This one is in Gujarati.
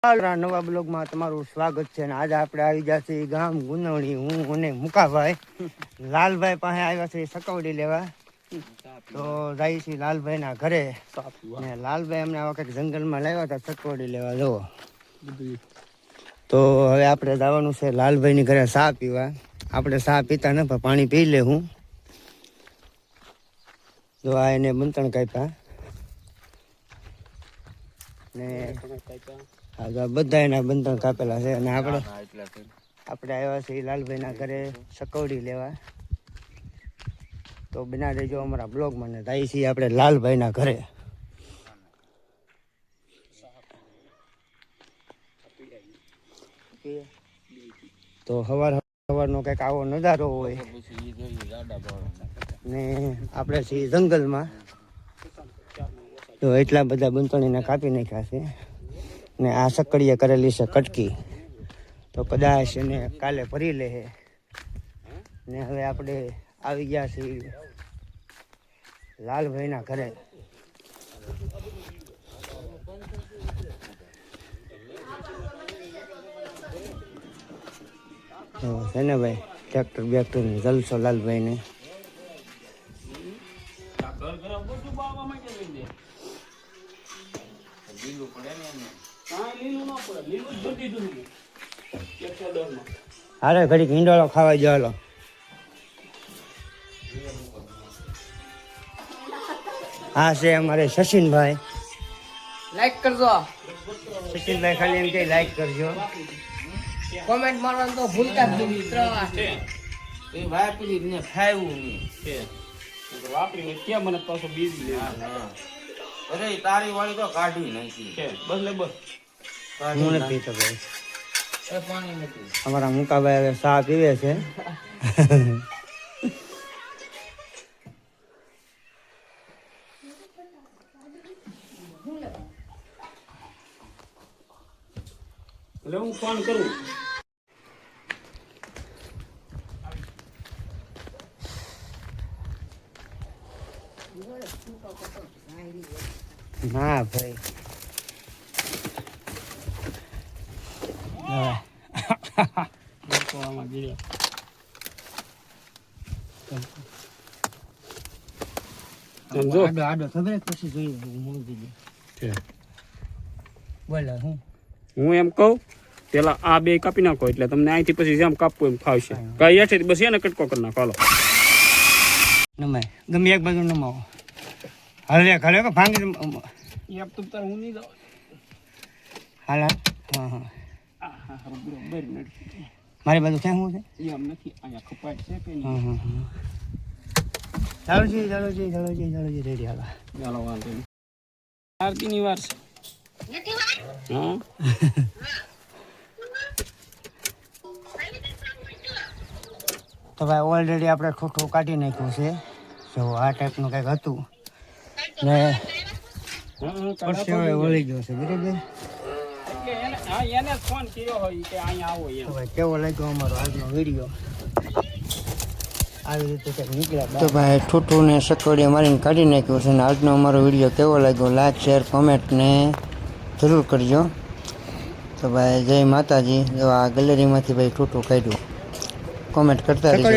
નવા બ્લોગમાં તમારું સ્વાગત છે અને આજે આપણે આવી ગયા છીએ ગામ ગુંદવણી. હું અને મુકાભાઈ લાલભાઈ પાસે આવ્યા છે સકવડી લેવા. તો જાય છે લાલભાઈ ના ઘરે ને લાલભાઈ અમને આવા કંઈક જંગલમાં લાવ્યા હતા સકવડી લેવા. જુઓ તો હવે આપણે જવાનું છે લાલભાઈ ની ઘરે ચા પીવા. આપણે ચા પીતા ન પણ પાણી પી લે. હું જો આ એને બંતણ કાપ્યા ને બધા એના બંધન કાપેલા છે અને આપણે આવ્યા છીએ લાલભાઈ ના ઘરે સકવડી લેવા. તો બના દેજો અમારા બ્લોગમાં ને જાય છીએ આપણે લાલભાઈ ના ઘરે. તો સવારનો કંઈક આવો નજારો હોય ને આપણે છીએ જંગલમાં. તો એટલા બધા બંતણીને કાપી નાખ્યા છે ને આ સકડીએ કરેલી છે કટકી. તો કદાચ એને કાલે ભરી લે ને હવે આપણે આવી ગયા છીએ લાલભાઈના ઘરે. છે ને ભાઈ ટ્રેક્ટર બેક્ટરની જલસો લાલભાઈને. હારે ઘડીક હિંડોળો ખાવા જવાનો. હા છે અમારે સચિનભાઈ. લાઈક કરજો સચિનભાઈ, ખાલી એમ કે લાઈક કરજો, કોમેન્ટ મારવાનું તો ભૂલતા જ નહીં મિત્ર. એ વાપરી ને ખાયું છે વાપરીને ક્યાં મને પાછો બીજ લે. અરે તારી વાળી તો કાઢી નાખી છે બસ લે બસ. હું નથી પીતો ભાઈ. એ પાણી નથી. અમારા મુકાભાઈ હવે ચા પીવે છે. એટલે હું ફોન કરું. ના ભાઈ આડો ખબર પછી જોઈએ. બોલો હું એમ કહું પેલા આ બે કાપી નાખો એટલે તમને અહીંથી પછી જેમ કાપવું એમ ફાવશે. કઈ હેઠે બસ એને કટકો કરી નાખો. હાલો નમાય ગમે એક બાજુ નમાવો. હલે ખરે કે ભાંગી એમ તો તાર હું નહીં જાઉં. હાલ હા હા બરોબર મારી બાજુ ક્યાં શું છે? એમ નથી અહીંયા ખપાય છે કે હા નહીં. હા ચાલો જી રેડી હાલો. ચાલો વાંધો નહીં. આરતીની વાર છે. હા તો ભાઈ ઓલરેડી આપણે ઠોઠું કાઢી નાખ્યું છે. જો આ ટાઈપનું કંઈક હતું ને પરસેવો વળી ગયો છે બરાબર. એને ફોન કર્યો હોય કે અહીંયા આવો એમ. ભાઈ કેવો લાગ્યો અમારો આજનો વિડીયો? આવી રીતે કંઈક નીકળ્યા. તો ભાઈ ઠૂઠું ને સકવડી મારીને કાઢી નાખ્યું છે ને આજનો અમારો વિડીયો કેવો લાગ્યો લાઈક શેર કોમેન્ટ ને જરૂર કરજો. તો ભાઈ જય માતાજી. જો આ ગેલેરીમાંથી ભાઈ ઠૂઠું કાઢ્યું. કોમેન્ટ કરતા રહેજો.